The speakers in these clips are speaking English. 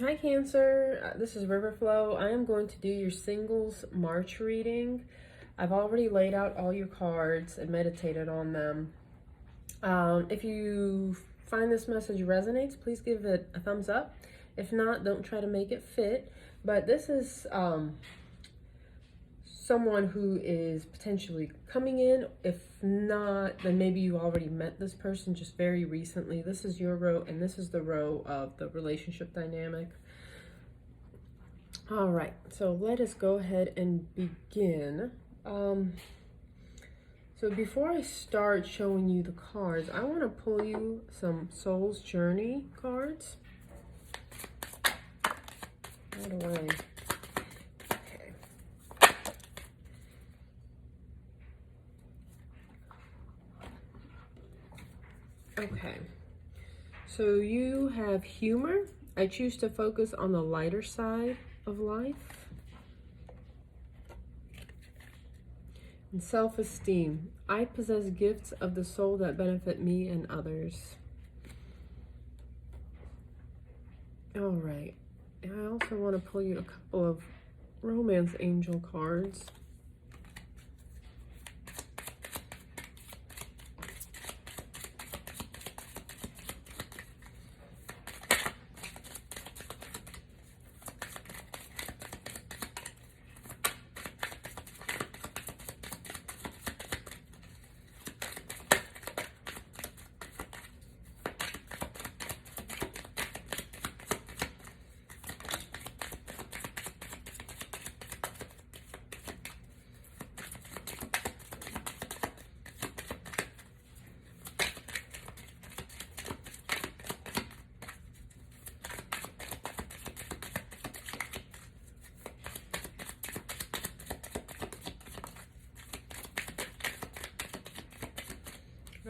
Hi Cancer, this is Riverflow. I am going to do your singles March reading. I've already laid out all your cards and meditated on them. If you find this message resonates, please give it a thumbs up. If not, don't try to make it fit. But this is someone who is potentially coming in. If not, then maybe you already met this person just very recently. This is your row, and this is the row of the relationship dynamic. All right, so let us go ahead and begin. So before I start showing you the cards, I want to pull you some Soul's Journey cards. Right away. Okay, so you have humor. I choose to focus on the lighter side of life. And self-esteem. I possess gifts of the soul that benefit me and others. All right, and I also want to pull you a couple of romance angel cards.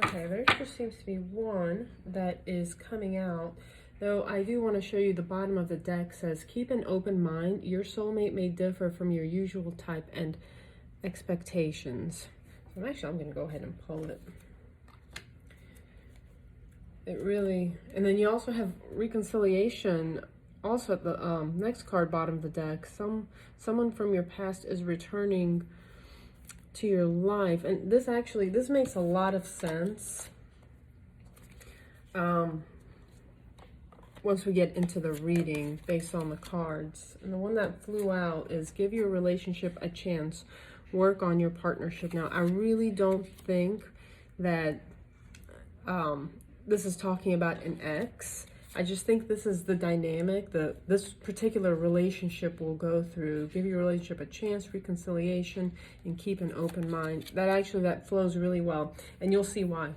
Okay, there just seems to be one that is coming out. Though I do want to show you the bottom of the deck says, keep an open mind. Your soulmate may differ from your usual type and expectations. So I'm going to go ahead and pull it. It really, and then you also have reconciliation. Also at the next card, bottom of the deck, someone from your past is returning to your life, and this makes a lot of sense once we get into the reading based on the cards. And the one that flew out is give your relationship a chance, work on your partnership. Now I really don't think that this is talking about an ex. I just think this is the dynamic that this particular relationship will go through. Give your relationship a chance, reconciliation, and keep an open mind. That flows really well, and you'll see why.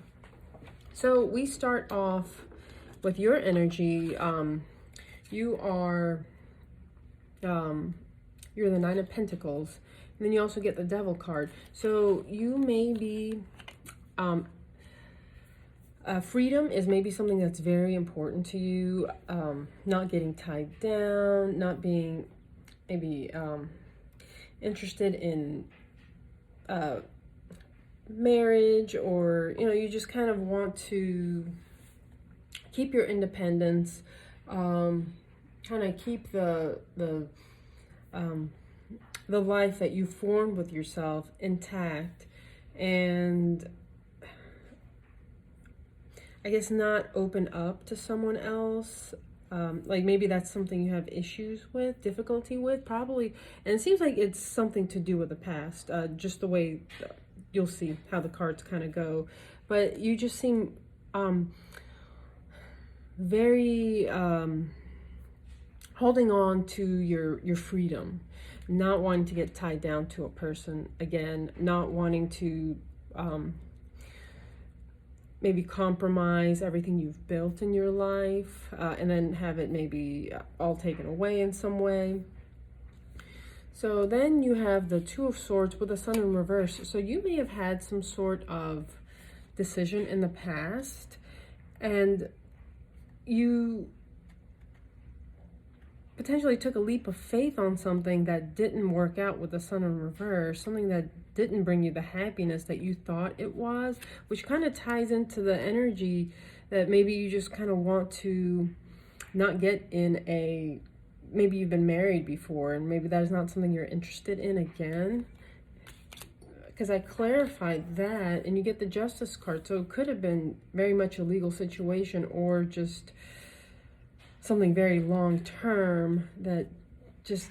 So we start off with your energy. You're the Nine of Pentacles, and then you also get the Devil card. So you may be freedom is maybe something that's very important to you. Not getting tied down, not being maybe interested in marriage, or you just kind of want to keep your independence, kind of keep the life that you formed with yourself intact, and I guess not open up to someone else. Like maybe that's something you have issues with, difficulty with, probably. And it seems like it's something to do with the past, just the way you'll see how the cards kind of go. But you just seem very holding on to your freedom, not wanting to get tied down to a person again, not wanting to maybe compromise everything you've built in your life, and then have it maybe all taken away in some way. So then you have the Two of Swords with the Sun in reverse. So you may have had some sort of decision in the past, and you potentially took a leap of faith on something that didn't work out with the Sun in reverse, something that didn't bring you the happiness that you thought it was, which kind of ties into the energy that maybe you just kind of want to not get in a, maybe you've been married before and maybe that is not something you're interested in again. Because I clarified that, and you get the Justice card. So it could have been very much a legal situation or just something very long term that just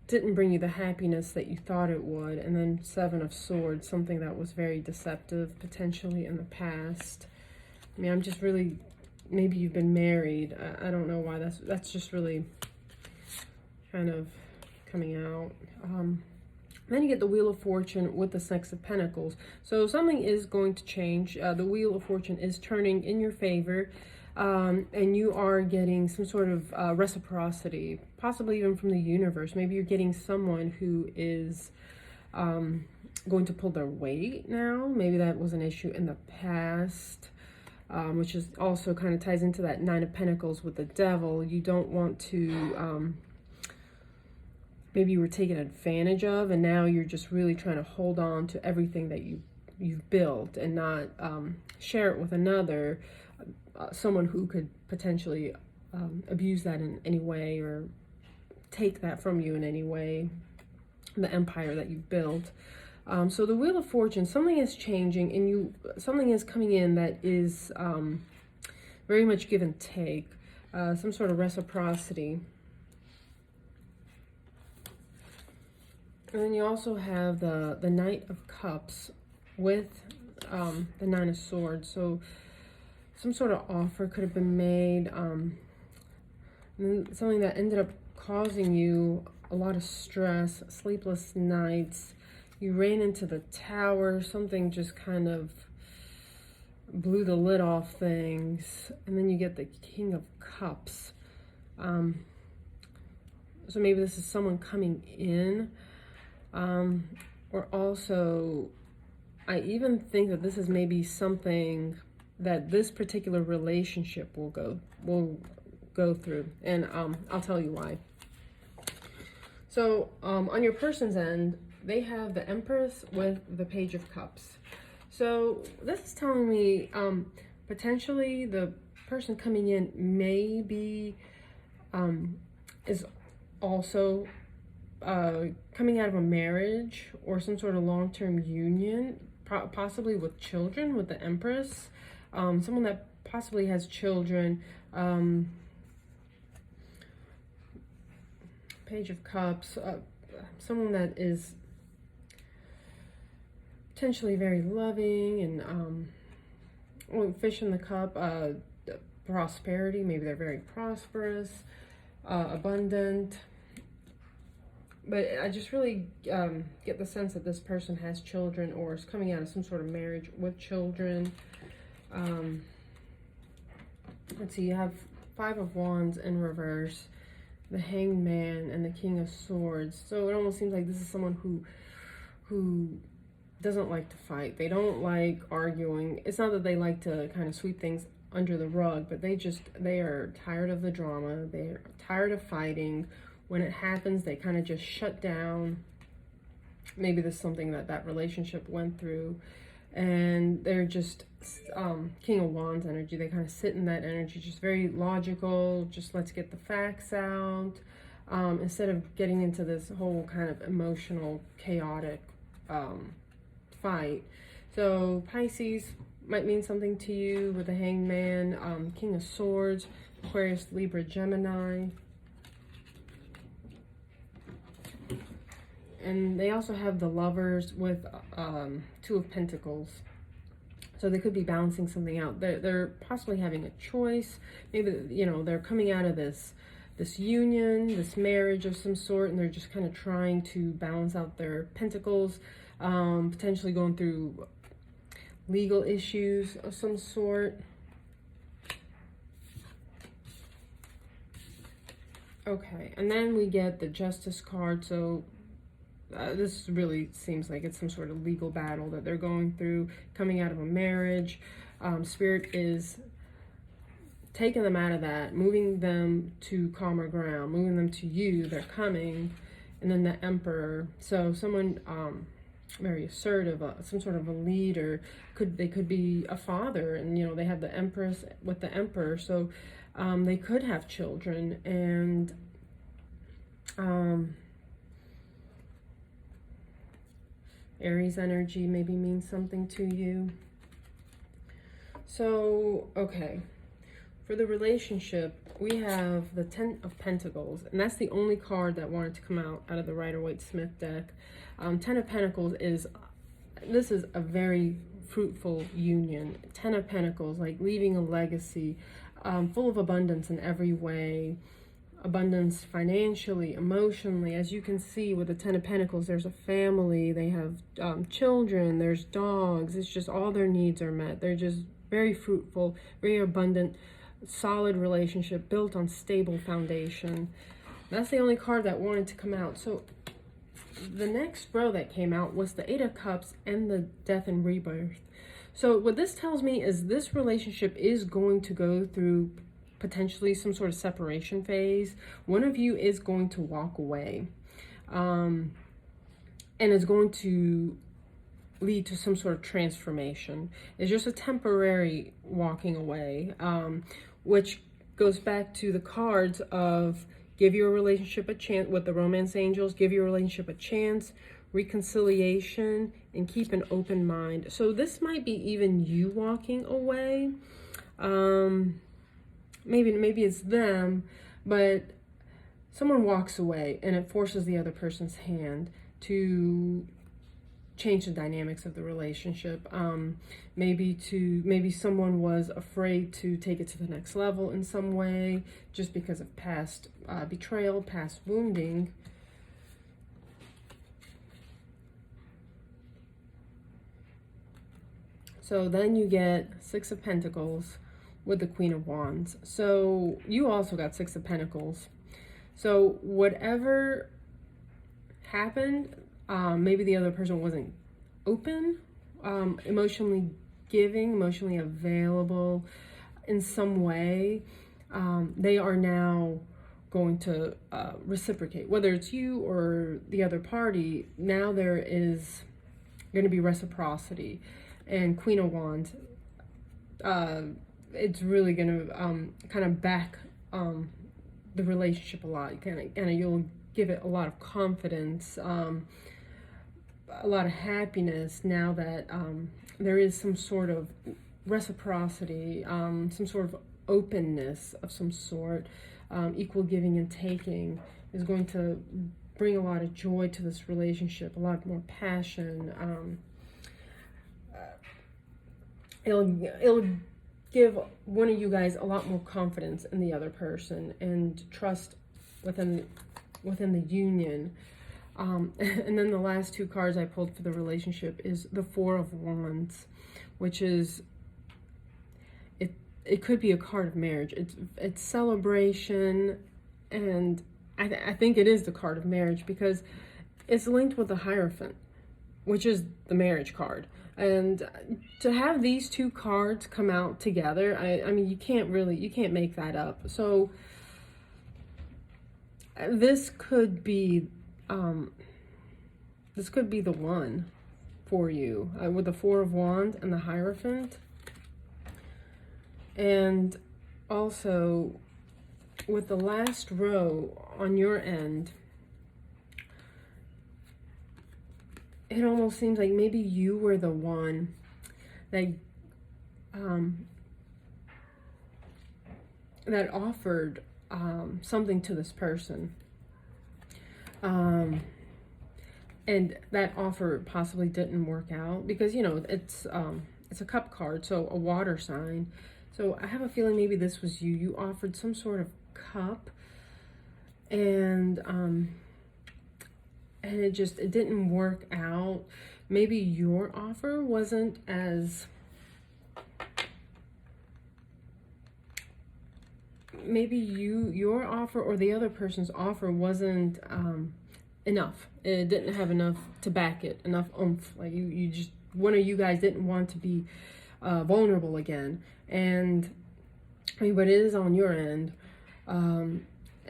didn't bring you the happiness that you thought it would. And then Seven of Swords, something that was very deceptive potentially in the past. I mean, I'm just really, maybe you've been married. I don't know why that's just really kind of coming out. Then you get the Wheel of Fortune with the Six of Pentacles. So something is going to change. The Wheel of Fortune is turning in your favor. And you are getting some sort of reciprocity, possibly even from the universe. Maybe you're getting someone who is going to pull their weight now. Maybe that was an issue in the past, which is also kind of ties into that Nine of Pentacles with the Devil. You don't want to... maybe you were taken advantage of, and now you're just really trying to hold on to everything that you've built and not share it with another, someone who could potentially abuse that in any way or take that from you in any way, the empire that you've built. So the Wheel of Fortune, something is changing, and something is coming in that is very much give and take, some sort of reciprocity. And then you also have the Knight of Cups with the Nine of Swords. So some sort of offer could have been made, and something that ended up causing you a lot of stress, sleepless nights. You ran into the tower, something just kind of blew the lid off things. And then you get the King of Cups. So maybe this is someone coming in. Or also, I even think that this is maybe something that this particular relationship will go through, and I'll tell you why. So on your person's end, they have the Empress with the Page of Cups. So this is telling me potentially the person coming in maybe is also coming out of a marriage or some sort of long-term union, possibly with children, with the Empress. Someone that possibly has children. Page of Cups. Someone that is potentially very loving and Fish in the Cup. Prosperity. Maybe they're very prosperous, abundant. But I just really get the sense that this person has children or is coming out of some sort of marriage with children. Let's see, you have Five of Wands in reverse, the Hanged Man, and the King of Swords. So it almost seems like this is someone who doesn't like to fight. They don't like arguing. It's not that they like to kind of sweep things under the rug, but they are tired of the drama. They're tired of fighting. When it happens, they kind of just shut down. Maybe this is something that relationship went through. And they're just King of Wands energy. They kind of sit in that energy, just very logical. Just let's get the facts out. Instead of getting into this whole kind of emotional, chaotic fight. So Pisces might mean something to you with the Hanged Man, King of Swords, Aquarius, Libra, Gemini. And they also have the Lovers with Two of Pentacles. So they could be balancing something out. They're possibly having a choice. Maybe, you know, they're coming out of this union, this marriage of some sort, and they're just kind of trying to balance out their pentacles, potentially going through legal issues of some sort. Okay, and then we get the Justice card. So this really seems like it's some sort of legal battle that they're going through, coming out of a marriage. Spirit is taking them out of that, moving them to calmer ground, moving them to you. They're coming. And then the Emperor. So someone very assertive, some sort of a leader. They could be a father, and you know they have the Empress with the Emperor. So They could have children, and Aries energy maybe means something to you. So, okay. For the relationship, we have the 10 of Pentacles, and that's the only card that wanted to come out of the Rider-Waite-Smith deck. 10 of Pentacles this is a very fruitful union. 10 of Pentacles, like leaving a legacy, full of abundance in every way. Abundance financially, emotionally. As you can see with the 10 of Pentacles, there's a family, they have children, there's dogs. It's just all their needs are met. They're just very fruitful, very abundant, solid relationship built on stable foundation. That's the only card that wanted to come out. So the next row that came out was the 8 of Cups and the Death and Rebirth. So what this tells me is this relationship is going to go through potentially some sort of separation phase. One of you is going to walk away, and it's going to lead to some sort of transformation. It's just a temporary walking away, which goes back to the cards of give your relationship a chance with the romance angels, give your relationship a chance, reconciliation, and keep an open mind. So this might be even you walking away. Maybe it's them, but someone walks away and it forces the other person's hand to change the dynamics of the relationship. Maybe someone was afraid to take it to the next level in some way just because of past betrayal, past wounding. So then you get 6 of Pentacles with the Queen of Wands. So you also got 6 of Pentacles. So whatever happened, maybe the other person wasn't open, emotionally giving, emotionally available in some way. They are now going to reciprocate, whether it's you or the other party. Now there is going to be reciprocity. And Queen of Wands, it's really going to kind of back the relationship a lot. You'll give it a lot of confidence, a lot of happiness now that there is some sort of reciprocity, some sort of openness of some sort. Equal giving and taking is going to bring a lot of joy to this relationship, a lot more passion. It'll give one of you guys a lot more confidence in the other person and trust within the union. And then the last 2 cards I pulled for the relationship is the 4 of Wands, which is, it could be a card of marriage. It's celebration, and I think it is the card of marriage because it's linked with the Hierophant, which is the marriage card. And to have these 2 cards come out together, I mean, you can't make that up. So this could be the one for you, with the 4 of Wands and the Hierophant. And also with the last row on your end, it almost seems like maybe you were the one that that offered something to this person, and that offer possibly didn't work out because it's a cup card, so a water sign. So I have a feeling maybe this was you. You offered some sort of cup, and it didn't work out. Maybe your offer wasn't as, maybe your offer or the other person's offer wasn't enough. It didn't have enough to back it, enough oomph. Like you just, one of you guys didn't want to be vulnerable again. And I mean, but it is on your end,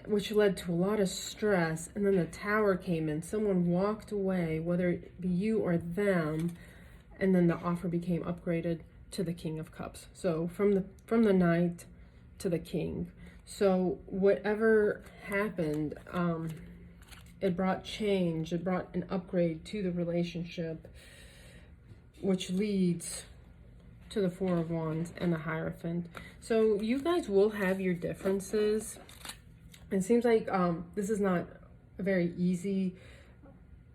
which led to a lot of stress. And then the Tower came in, someone walked away, whether it be you or them, and then the offer became upgraded to the King of Cups. So from the Knight to the king. So whatever happened, it brought change, it brought an upgrade to the relationship, which leads to the Four of Wands and the Hierophant. So you guys will have your differences. It seems like this is not a very easy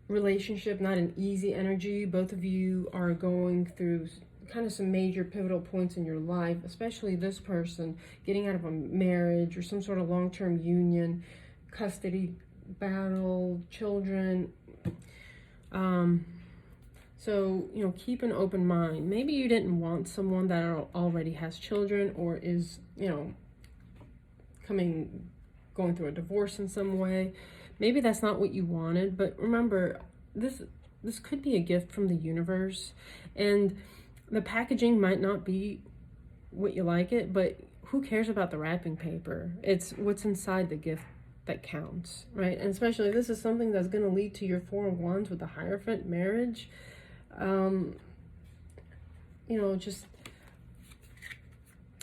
relationship, not an easy energy. Both of you are going through kind of some major pivotal points in your life, especially this person getting out of a marriage or some sort of long-term union, custody battle, children. So, you know, keep an open mind. Maybe you didn't want someone that already has children or is, you know, going through a divorce in some way. Maybe that's not what you wanted, but remember, this could be a gift from the universe, and the packaging might not be what you like it, but who cares about the wrapping paper? It's what's inside the gift that counts, right? And especially this is something that's going to lead to your Four of Wands with the Hierophant, marriage. You know, just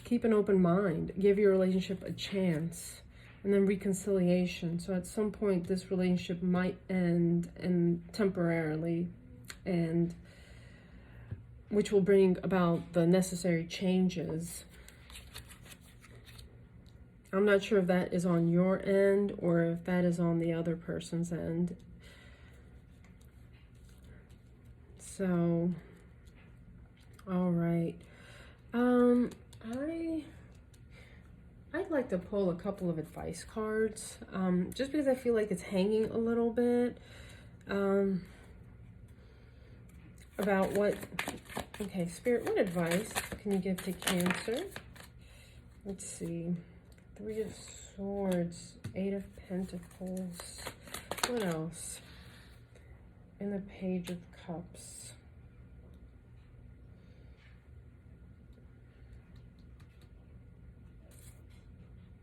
keep an open mind. Give your relationship a chance. And then reconciliation. So at some point, this relationship might end and temporarily, and which will bring about the necessary changes. I'm not sure if that is on your end or if that is on the other person's end. So, all right. I'd like to pull a couple of advice cards, just because I feel like it's hanging a little bit, about what, okay, Spirit, what advice can you give to Cancer? Let's see, Three of Swords, Eight of Pentacles, what else? And the Page of Cups.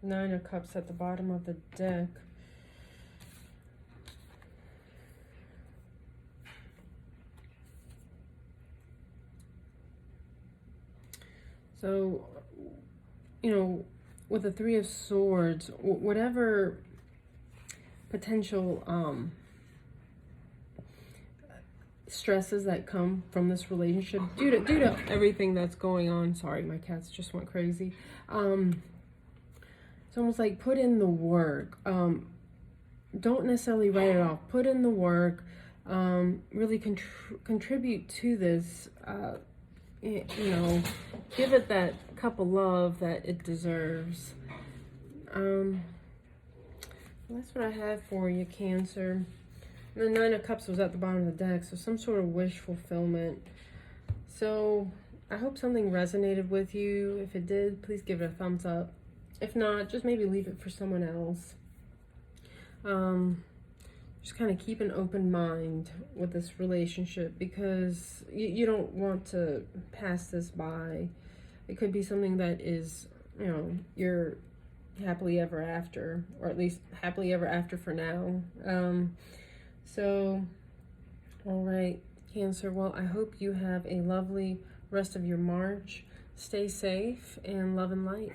Nine of Cups at the bottom of the deck. So, you know, with the Three of Swords, whatever potential stresses that come from this relationship due to everything that's going on. Sorry, my cats just went crazy. It's almost like put in the work. Don't necessarily write it off. Put in the work. Really contribute to this. You know, give it that cup of love that it deserves. That's what I have for you, Cancer. And the Nine of Cups was at the bottom of the deck, so some sort of wish fulfillment. So I hope something resonated with you. If it did, please give it a thumbs up. If not, just maybe leave it for someone else. Just kind of keep an open mind with this relationship, because you don't want to pass this by. It could be something that is, you know, you're happily ever after, or at least happily ever after for now. So, all right, Cancer. Well, I hope you have a lovely rest of your March. Stay safe and love and light.